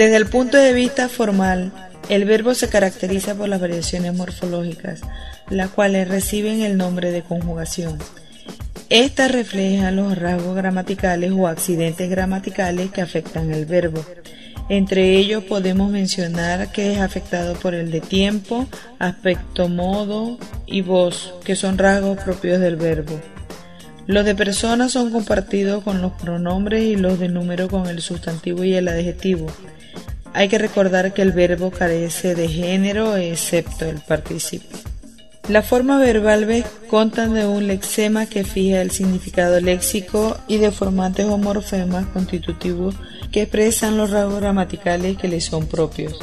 Desde el punto de vista formal, el verbo se caracteriza por las variaciones morfológicas, las cuales reciben el nombre de conjugación. Estas reflejan los rasgos gramaticales o accidentes gramaticales que afectan el verbo. Entre ellos podemos mencionar que es afectado por el de tiempo, aspecto, modo y voz, que son rasgos propios del verbo. Los de persona son compartidos con los pronombres y los de número con el sustantivo y el adjetivo. Hay que recordar que el verbo carece de género excepto el participio. Las formas verbales constan de un lexema que fija el significado léxico y de formantes o morfemas constitutivos que expresan los rasgos gramaticales que les son propios.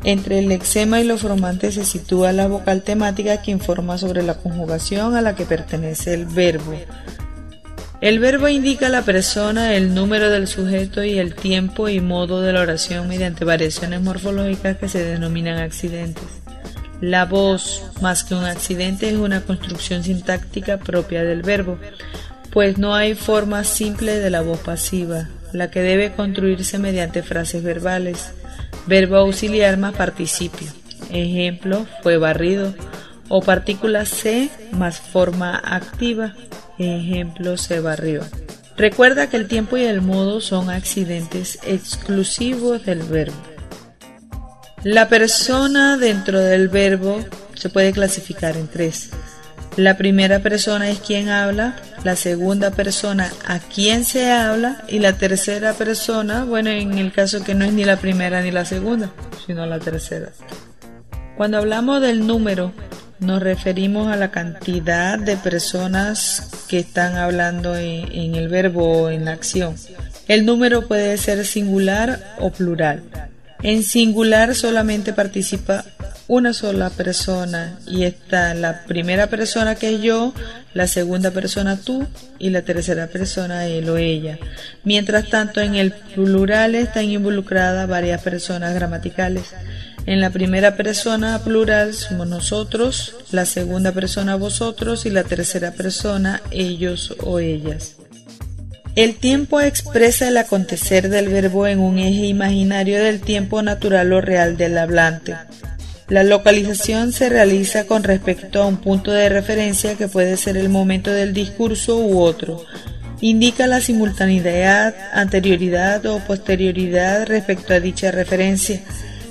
Entre el lexema y los formantes se sitúa la vocal temática que informa sobre la conjugación a la que pertenece el verbo. El verbo indica la persona, el número del sujeto y el tiempo y modo de la oración mediante variaciones morfológicas que se denominan accidentes. La voz, más que un accidente, es una construcción sintáctica propia del verbo, pues no hay forma simple de la voz pasiva, la que debe construirse mediante frases verbales, verbo auxiliar más participio. Ejemplo, fue barrido, o partícula se más forma activa. Ejemplo, se barrió. Recuerda que el tiempo y el modo son accidentes exclusivos del verbo. La persona dentro del verbo se puede clasificar en tres. La primera persona es quien habla, la segunda persona a quien se habla y la tercera persona, bueno, en el caso que no es ni la primera ni la segunda, sino la tercera. Cuando hablamos del número, nos referimos a la cantidad de personas que están hablando en el verbo o en la acción. El número puede ser singular o plural. En singular solamente participa una sola persona y está la primera persona que es yo, la segunda persona tú y la tercera persona él o ella. Mientras tanto, en el plural están involucradas varias personas gramaticales. En la primera persona plural somos nosotros, la segunda persona vosotros y la tercera persona ellos o ellas. El tiempo expresa el acontecer del verbo en un eje imaginario del tiempo natural o real del hablante. La localización se realiza con respecto a un punto de referencia que puede ser el momento del discurso u otro. Indica la simultaneidad, anterioridad o posterioridad respecto a dicha referencia.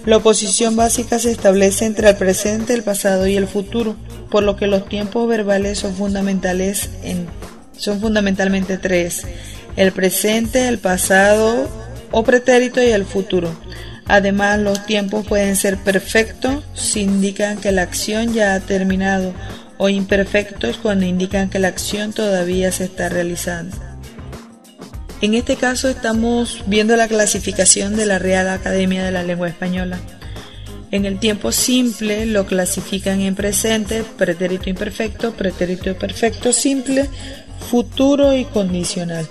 La oposición básica se establece entre el presente, el pasado y el futuro, por lo que los tiempos verbales son fundamentalmente tres: el presente, el pasado o pretérito y el futuro. Además, los tiempos pueden ser perfectos si indican que la acción ya ha terminado, o imperfectos cuando indican que la acción todavía se está realizando. En este caso estamos viendo la clasificación de la Real Academia de la Lengua Española. En el tiempo simple lo clasifican en presente, pretérito imperfecto, pretérito perfecto simple, futuro y condicional.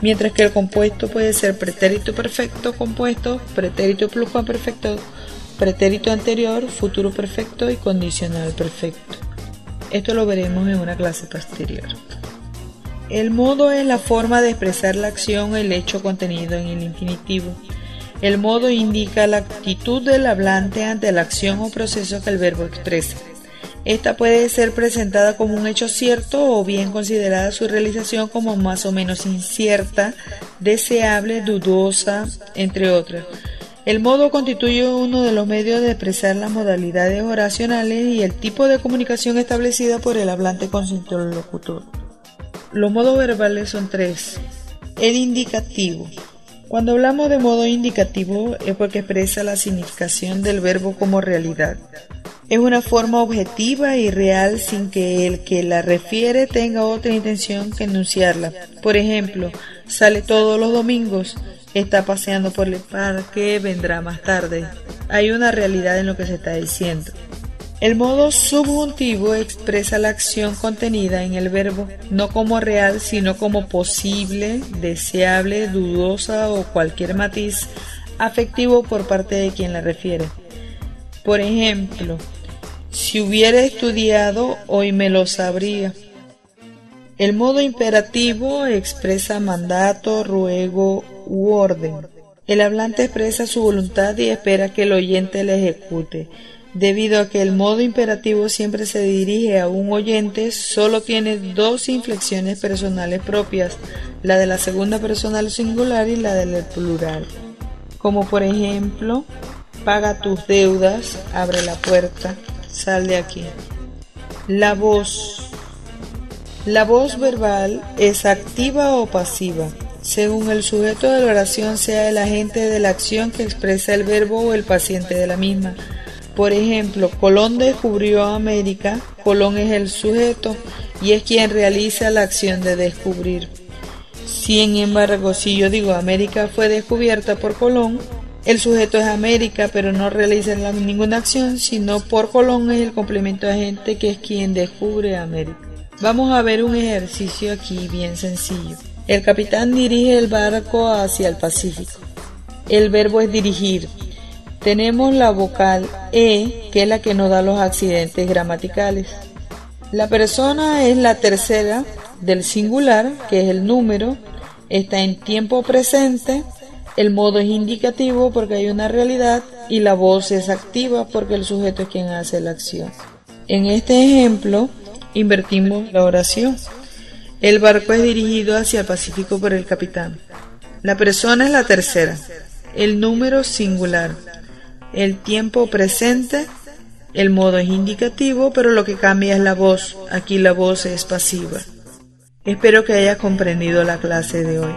Mientras que el compuesto puede ser pretérito perfecto compuesto, pretérito pluscuamperfecto, pretérito anterior, futuro perfecto y condicional perfecto. Esto lo veremos en una clase posterior. El modo es la forma de expresar la acción o el hecho contenido en el infinitivo. El modo indica la actitud del hablante ante la acción o proceso que el verbo expresa. Esta puede ser presentada como un hecho cierto o bien considerada su realización como más o menos incierta, deseable, dudosa, entre otras. El modo constituye uno de los medios de expresar las modalidades oracionales y el tipo de comunicación establecida por el hablante con su interlocutor. Los modos verbales son tres. El indicativo. Cuando hablamos de modo indicativo es porque expresa la significación del verbo como realidad. Es una forma objetiva y real sin que el que la refiere tenga otra intención que enunciarla. Por ejemplo, sale todos los domingos, está paseando por el parque, vendrá más tarde. Hay una realidad en lo que se está diciendo. El modo subjuntivo expresa la acción contenida en el verbo, no como real, sino como posible, deseable, dudosa o cualquier matiz afectivo por parte de quien la refiere. Por ejemplo, si hubiera estudiado, hoy me lo sabría. El modo imperativo expresa mandato, ruego u orden. El hablante expresa su voluntad y espera que el oyente la ejecute. Debido a que el modo imperativo siempre se dirige a un oyente, solo tiene dos inflexiones personales propias, la de la segunda persona singular y la del plural. Como por ejemplo, paga tus deudas, abre la puerta, sal de aquí. La voz. La voz verbal es activa o pasiva, según el sujeto de la oración sea el agente de la acción que expresa el verbo o el paciente de la misma. Por ejemplo, Colón descubrió América. Colón es el sujeto y es quien realiza la acción de descubrir. Sin embargo, si yo digo América fue descubierta por Colón, el sujeto es América, pero no realiza ninguna acción, sino por Colón es el complemento agente que es quien descubre América. Vamos a ver un ejercicio aquí bien sencillo. El capitán dirige el barco hacia el Pacífico. El verbo es dirigir. Tenemos la vocal E, que es la que nos da los accidentes gramaticales. La persona es la tercera del singular, que es el número. Está en tiempo presente. El modo es indicativo porque hay una realidad y la voz es activa porque el sujeto es quien hace la acción. En este ejemplo, invertimos la oración. El barco es dirigido hacia el Pacífico por el capitán. La persona es la tercera. El número singular. El tiempo presente, el modo es indicativo, pero lo que cambia es la voz. Aquí la voz es pasiva. Espero que hayas comprendido la clase de hoy.